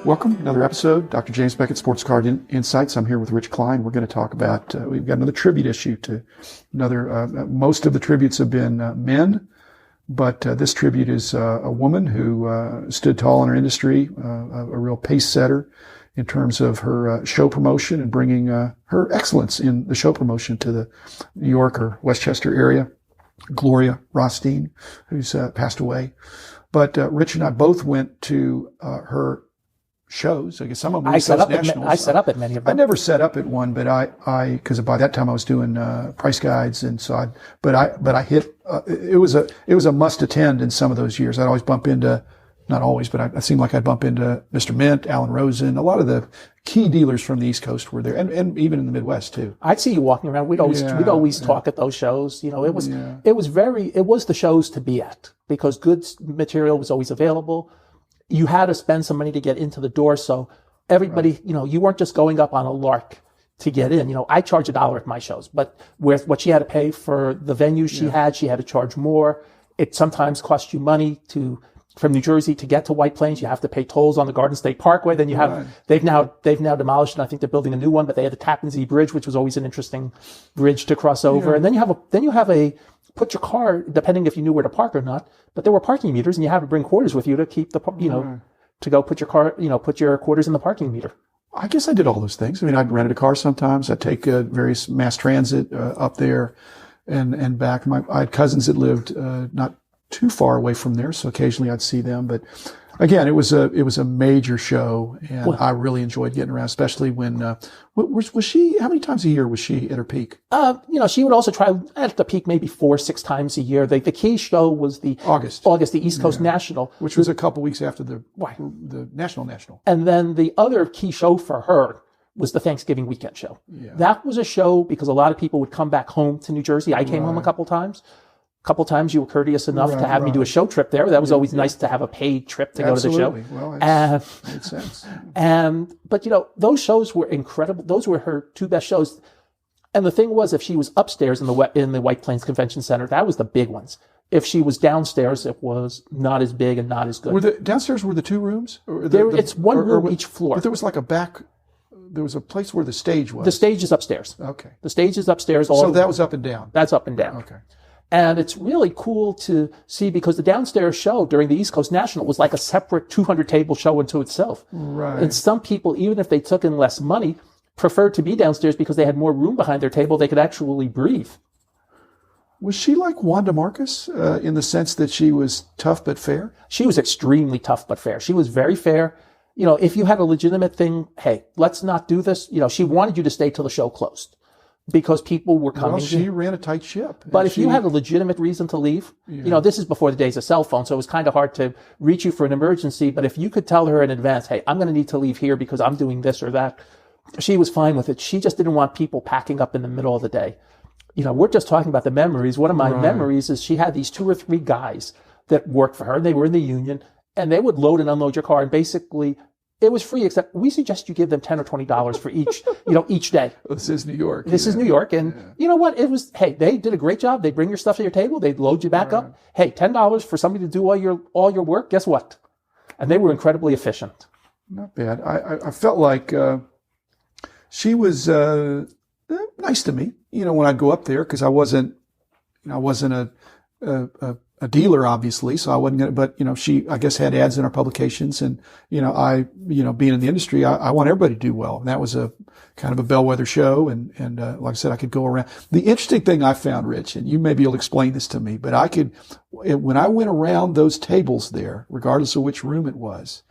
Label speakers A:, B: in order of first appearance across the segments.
A: Welcome, another episode, Dr. James Beckett, Sports Card Insights. I'm here with Rich Klein. We're going to talk about, we've got another tribute issue to another, most of the tributes have been men, but this tribute is a woman who stood tall in her industry, a real pace setter in terms of her show promotion and bringing her excellence in the show promotion to the New York or Westchester area. Gloria Rothstein, who's passed away. But Rich and I both went to her shows. I guess some of them
B: I set up at many of them.
A: I never set up at one, but because by that time I was doing price guides, and so I hit. It was a must attend in some of those years. I'd always bump into, not always, but I seemed like I'd bump into Mr. Mint, Alan Rosen. A lot of the key dealers from the East Coast were there, and even in the Midwest too.
B: I'd see you walking around. We'd always talk at those shows. You know, it was the shows to be at because good material was always available. You had to spend some money to get into the door. So everybody, right. You know, you weren't just going up on a lark to get in. You know, I charge $1 at my shows, but with what she had to pay for the venue she had to charge more. It sometimes cost you money from New Jersey to get to White Plains. You have to pay tolls on the Garden State Parkway. Then you have, they've now demolished, and I think they're building a new one, but they had the Tappan Zee Bridge, which was always an interesting bridge to cross over. And then you have a, put your car, depending if you knew where to park or not, but there were parking meters and you had to bring quarters with you to keep the, to go put your car, put your quarters in the parking meter.
A: I guess I did all those things. I mean, I'd rented a car sometimes. I'd take various mass transit up there and back. I had cousins that lived not too far away from there, so occasionally I'd see them. But again, it was a major show, and I really enjoyed getting around, especially when was she? How many times a year was she at her peak?
B: She would also try at the peak maybe 4-6 times a year. The key show was the August, the East Coast National,
A: which was a couple weeks after the national.
B: And then the other key show for her was the Thanksgiving weekend show. Yeah. That was a show because a lot of people would come back home to New Jersey. I came home a couple times. Couple times you were courteous enough to have me do a show trip there. That was always nice to have a paid trip to go to the show.
A: Well, it made sense.
B: But those shows were incredible. Those were her two best shows. And the thing was, if she was upstairs in the White Plains Convention Center, that was the big ones. If she was downstairs, it was not as big and not as good.
A: Downstairs were the two rooms?
B: It's one room each floor.
A: But there was like there was a place where the stage was.
B: The stage is upstairs.
A: Okay.
B: The stage is upstairs.
A: So that was up and down.
B: That's up and down.
A: Okay.
B: And it's really cool to see because the downstairs show during the East Coast National was like a separate 200-table show unto itself.
A: Right.
B: And some people, even if they took in less money, preferred to be downstairs because they had more room behind their table. They could actually breathe.
A: Was she like Wanda Marcus in the sense that she was tough but fair?
B: She was extremely tough but fair. She was very fair. If you had a legitimate thing, hey, let's not do this. She wanted you to stay till the show closed. Because people were coming.
A: Well, she ran a tight ship.
B: But if you had a legitimate reason to leave, this is before the days of cell phone, so it was kind of hard to reach you for an emergency. But if you could tell her in advance, hey, I'm going to need to leave here because I'm doing this or that, she was fine with it. She just didn't want people packing up in the middle of the day. We're just talking about the memories. One of my memories is she had these 2 or 3 guys that worked for her. They were in the union, and they would load and unload your car, and basically it was free, except we suggest you give them $10 or $20 for each, each day.
A: This is New York.
B: This is New York. And you know what? It was, hey, they did a great job. They bring your stuff to your table. They load you back up. Hey, $10 for somebody to do all your work. Guess what? And they were incredibly efficient.
A: Not bad. I felt like, she was, nice to me, when I'd go up there, cause I wasn't a dealer, obviously, so I wasn't gonna, but, she, I guess, had ads in our publications, and, being in the industry, I want everybody to do well. And that was a kind of a bellwether show. And like I said, I could go around. The interesting thing I found, Rich, and you maybe you'll explain this to me, but when I went around those tables there, regardless of which room it was,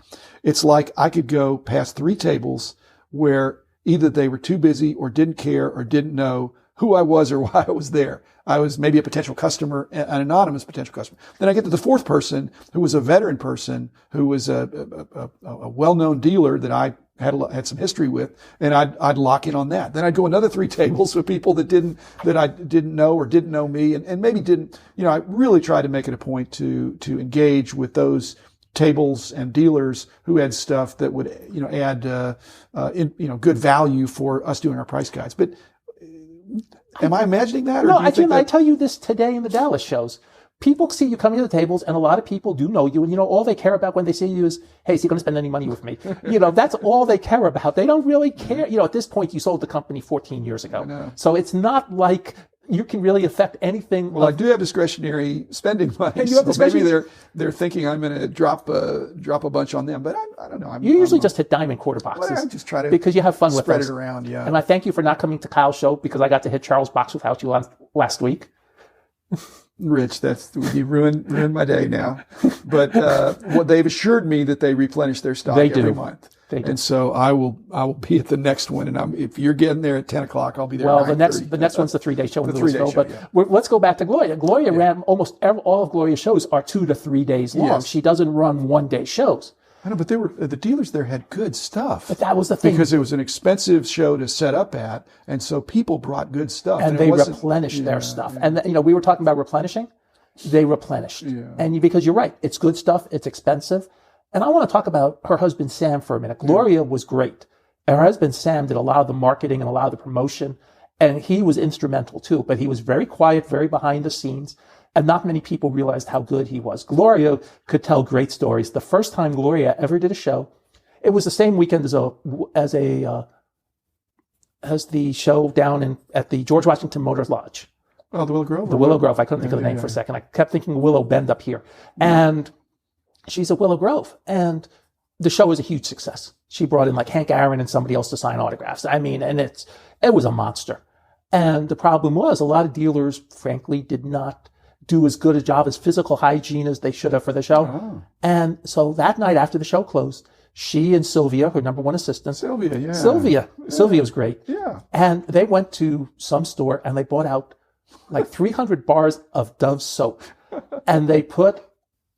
A: it's like I could go past 3 tables where either they were too busy or didn't care or didn't know who I was or why I was there. I was maybe a potential customer, an anonymous potential customer. Then I get to the 4th person, who was a veteran person, who was a well-known dealer that I had some history with, and I'd lock in on that. Then I'd go another 3 tables with people that I didn't know or didn't know me, and maybe didn't. I really tried to make it a point to engage with those tables and dealers who had stuff that would add good value for us doing our price guides. But am I imagining that?
B: No, I tell you this today in the Dallas shows. people see you coming to the tables, and a lot of people do know you. And, all they care about when they see you is, hey, is he going to spend any money with me? That's all they care about. They don't really care. At this point, you sold the company 14 years ago. So it's not like you can really affect anything.
A: Well, I do have discretionary spending money.
B: And you have
A: maybe they're thinking I'm going to drop a bunch on them, but I don't know.
B: You usually just hit diamond quarter boxes.
A: Well, I just try to
B: because you have fun with
A: spread
B: those.
A: it around. Yeah.
B: And I thank you for not coming to Kyle's show because I got to hit Charles' box without you last week.
A: Rich, you ruined my day now. But they've assured me that they replenish their stock every month. They do. And so I will be at the next one. And if you're getting there at 10 o'clock, I'll be there.
B: Well, the next one's the 3-day show in Louisville. But let's go back to Gloria. Gloria ran almost all of Gloria's shows are 2 to 3 days long. Yes. She doesn't run 1-day shows.
A: I know, but the dealers there had good stuff.
B: But that was the thing.
A: Because it was an expensive show to set up at, and so people brought good stuff.
B: And they replenished their stuff. Yeah. And, we were talking about replenishing. They replenished. Yeah. And because you're right, it's good stuff, it's expensive. And I want to talk about her husband, Sam, for a minute. Gloria was great. And her husband, Sam, did a lot of the marketing and a lot of the promotion. And he was instrumental, too. But he was very quiet, very behind the scenes. And not many people realized how good he was. Gloria could tell great stories. The first time Gloria ever did a show, it was the same weekend as the show down at the George Washington Motors Lodge.
A: Oh, the Willow Grove?
B: The Willow Grove. I couldn't think of the name for a second. I kept thinking Willow Bend up here. And she's at Willow Grove. And the show was a huge success. She brought in like Hank Aaron and somebody else to sign autographs. I mean, and it was a monster. And the problem was a lot of dealers, frankly, did not do as good a job as physical hygiene as they should have for the show. Oh. And so that night after the show closed, she and Sylvia, her number one assistant. Sylvia was great.
A: Yeah.
B: And they went to some store and they bought out like 300 bars of Dove soap. And they put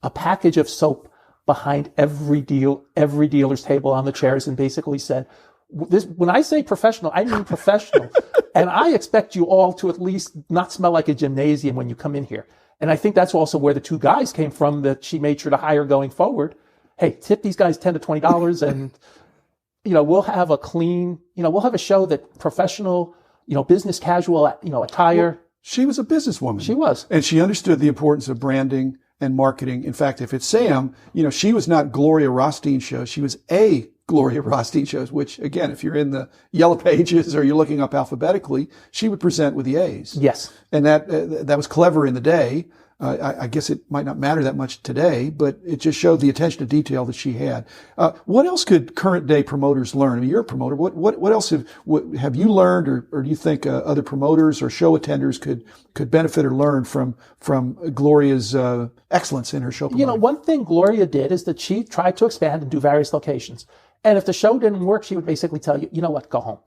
B: a package of soap behind every dealer's table on the chairs and basically said, when I say professional, I mean professional. And I expect you all to at least not smell like a gymnasium when you come in here. And I think that's also where the two guys came from that she made sure to hire going forward. Hey, tip these guys $10 to $20 and, we'll have a clean, we'll have a show that professional, business casual, attire.
A: Well, she was a businesswoman.
B: She was.
A: And she understood the importance of branding and marketing. In fact, if it's Sam, she was not Gloria Rothstein show. She was a Gloria Rothstein shows, which again, if you're in the yellow pages or you're looking up alphabetically, she would present with the A's.
B: Yes.
A: And that was clever in the day. I guess it might not matter that much today, but it just showed the attention to detail that she had. What else could current day promoters learn? I mean, you're a promoter. What else have you learned, or do you think other promoters or show attenders could benefit or learn from Gloria's excellence in her show promoting?
B: One thing Gloria did is that she tried to expand and do various locations. And if the show didn't work, she would basically tell you, you know what, go home.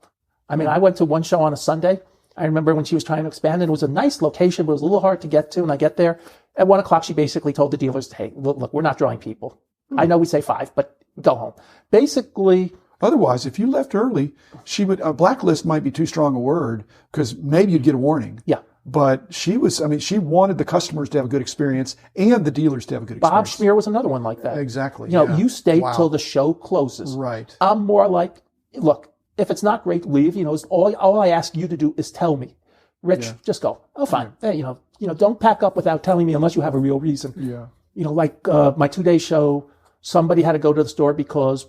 B: I mean, I went to one show on a Sunday. I remember when she was trying to expand, and it was a nice location, but it was a little hard to get to. And I get there at 1 o'clock. She basically told the dealers, hey, look, we're not drawing people. I know we say 5, but go home. Basically.
A: Otherwise, if you left early, she would, a blacklist might be too strong a word because maybe you'd get a warning.
B: Yeah.
A: But she wanted the customers to have a good experience and the dealers to have a good experience.
B: Bob Schmier was another one like that.
A: Exactly.
B: You stay till the show closes.
A: Right.
B: I'm more like, look, if it's not great, leave. All I ask you to do is tell me. Rich, just go. Oh, fine. Hey, don't pack up without telling me unless you have a real reason.
A: Yeah.
B: Like my 2-day show, somebody had to go to the store because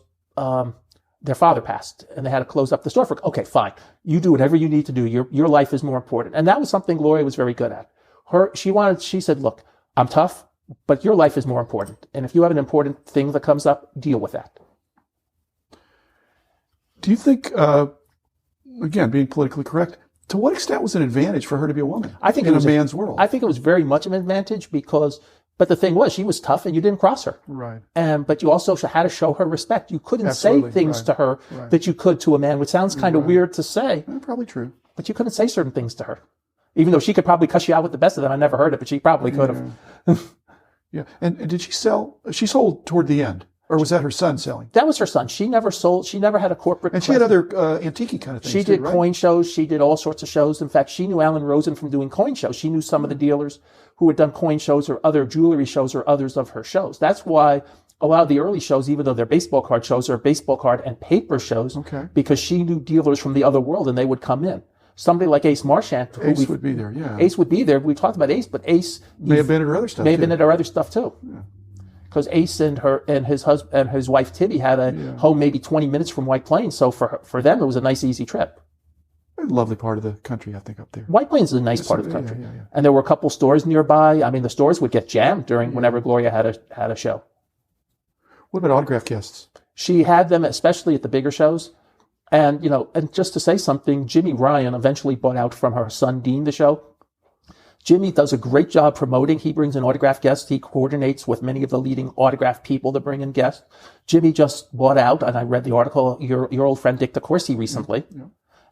B: their father passed and they had to close up the store for, okay, fine. You do whatever you need to do. Your life is more important. And that was something Gloria was very good at. She said, look, I'm tough, but your life is more important. And if you have an important thing that comes up, deal with that.
A: Do you think, again, being politically correct, to what extent was it an advantage for her to be a woman in a man's world?
B: I think it was very much an advantage but the thing was, she was tough and you didn't cross her.
A: Right.
B: But you also had to show her respect. You couldn't say things to her that you could to a man, which sounds kind of weird to say.
A: Probably true.
B: But you couldn't say certain things to her. Even though she could probably cuss you out with the best of them. I never heard it, but she probably could have.
A: Yeah. And did she sell? She sold toward the end. Or was that her son selling?
B: That was her son. She never sold. She never had a corporate.
A: And she had other antique kind of things.
B: She did coin shows. She did all sorts of shows. In fact, she knew Alan Rosen from doing coin shows. She knew some of the dealers who had done coin shows or other jewelry shows or others of her shows. That's why a lot of the early shows, even though they're baseball card shows, are baseball card and paper shows, because she knew dealers from the other world and they would come in. somebody like Ace Marchant.
A: Ace would be there, yeah.
B: Ace would be there. We talked about Ace, but Ace
A: may have been at her other stuff.
B: May have been at her other stuff too. Because Ace and his wife Tibby had a home maybe 20 minutes from White Plains, so for them it was a nice easy trip.
A: A lovely part of the country, I think, up there.
B: White Plains is a nice part of the country, and there were a couple stores nearby. I mean, the stores would get jammed whenever Gloria had a show.
A: What about autograph guests?
B: She had them, especially at the bigger shows. And, and just to say something, Jimmy Ryan eventually bought out from her son, Dean, the show. Jimmy does a great job promoting. He brings in autograph guests. He coordinates with many of the leading autograph people to bring in guests. Jimmy just bought out, and I read the article, your old friend Dick DeCourcy recently. Yeah.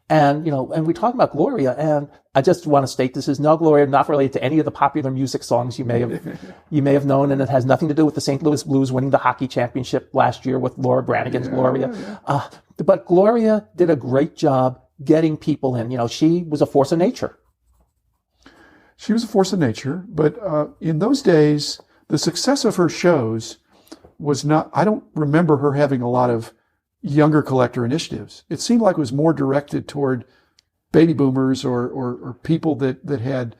B: And, and we talk about Gloria, and I just want to state this is no Gloria, not related to any of the popular music songs you may have known, and it has nothing to do with the St. Louis Blues winning the hockey championship last year with Laura Branigan's Gloria. But Gloria did a great job getting people in. She was a force of nature.
A: She was a force of nature, but in those days, the success of her shows was not, I don't remember her having a lot of younger collector initiatives. It seemed like it was more directed toward baby boomers or people that had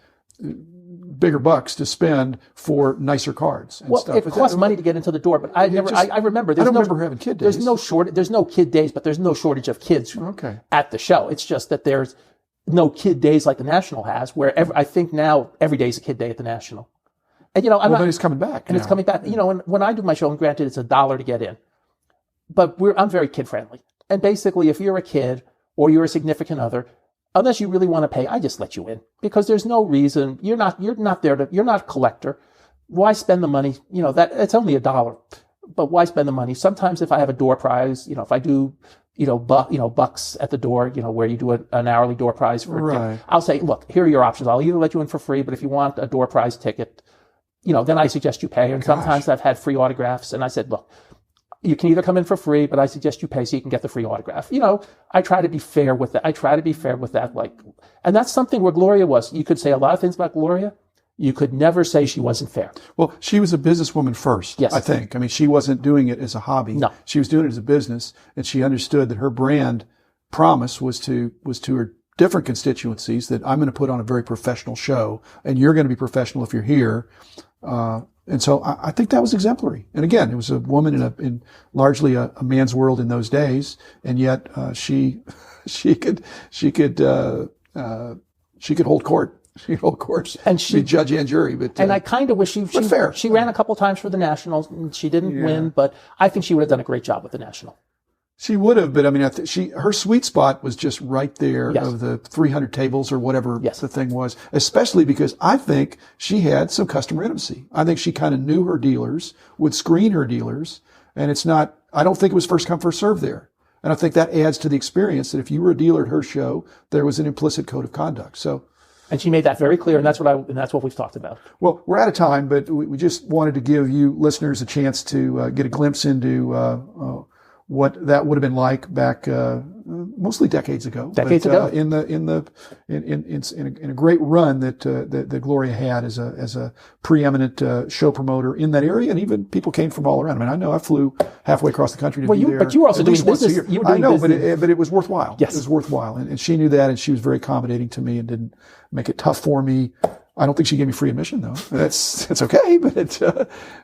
A: bigger bucks to spend for nicer cards and stuff.
B: It costs money to get into the door, but I remember.
A: I don't remember having kid days.
B: There's no kid days, but there's no shortage of kids at the show. It's just that there's no kid days like the National has, where I think now every day is a kid day at the National. And
A: then it's coming back.
B: And it's coming back. When I do my show, and granted it's $1 to get in, but I'm very kid friendly. And basically, if you're a kid or you're a significant other, unless you really want to pay, I just let you in because there's no reason. You're not there you're not a collector. Why spend the money? That it's only $1, but why spend the money? Sometimes if I have a door prize, if I do, bucks at the door, where you do an hourly door prize for, I'll say, look, here are your options. I'll either let you in for free, but if you want a door prize ticket, then I suggest you pay. And sometimes I've had free autographs and I said, look, you can either come in for free, but I suggest you pay so you can get the free autograph. I try to be fair with that. And that's something where Gloria was. You could say a lot of things about Gloria. You could never say she wasn't fair.
A: Well, she was a businesswoman first, I think. I mean, she wasn't doing it as a hobby.
B: No.
A: She was doing it as a business, and she understood that her brand promise was to her different constituencies that I'm going to put on a very professional show, and you're going to be professional if you're here. And so I think that was exemplary. And again, it was a woman in largely a man's world in those days, and yet she could hold court. She'd hold court and be judge and jury.
B: And I kind of wish she ran a couple times for the Nationals and she didn't win, but I think she would have done a great job with the National.
A: She would have, but I mean, her sweet spot was just right there of the 300 tables or whatever the thing was, especially because I think she had some customer intimacy. I think she kind of knew her dealers, would screen her dealers, and I don't think it was first come, first serve there. And I think that adds to the experience that if you were a dealer at her show, there was an implicit code of conduct.
B: And she made that very clear, and that's what we've talked about.
A: Well, we're out of time, but we just wanted to give you listeners a chance to get a glimpse into what that would have been like back mostly decades ago. In a great run that Gloria had as a preeminent show promoter in that area, and even people came from all around. I mean, I know I flew halfway across the country to be there.
B: But you were also doing business.
A: I know, but it was worthwhile. Yes, it was worthwhile, and she knew that, and she was very accommodating to me and didn't make it tough for me. I don't think she gave me free admission though. That's okay, but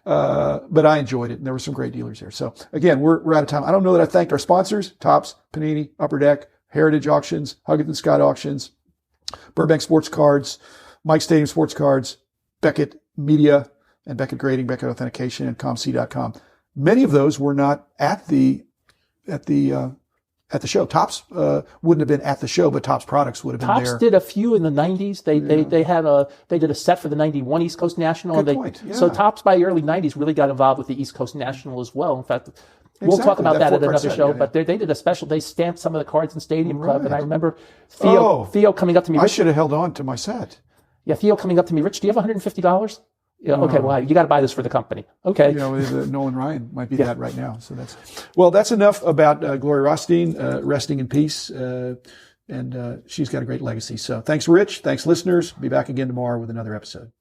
A: I enjoyed it, and there were some great dealers there. So again, we're out of time. I don't know that I thanked our sponsors: Topps, Panini, Upper Deck, Heritage Auctions, Huggins and Scott Auctions, Burbank Sports Cards, Mike Stadium Sports Cards, Beckett Media, and Beckett Grading, Beckett Authentication, and ComC.com. Many of those were not at the show. Topps wouldn't have been at the show, but Topps products would have been there.
B: Topps did a few in the 90s. They did a set for the 91 East Coast National.
A: Good point. Yeah.
B: So Topps by the early 90s really got involved with the East Coast National as well. In fact, we'll talk about that at another show. But they did a special. They stamped some of the cards in Stadium Club, and I remember Theo coming up to me.
A: I should have held on to my set.
B: Yeah, Theo coming up to me. Rich, do you have $150? Yeah, okay, well, you got to buy this for the company. Okay.
A: Nolan Ryan might be that right now. So that's enough about Gloria Rothstein, resting in peace. And she's got a great legacy. So thanks, Rich. Thanks, listeners. Be back again tomorrow with another episode.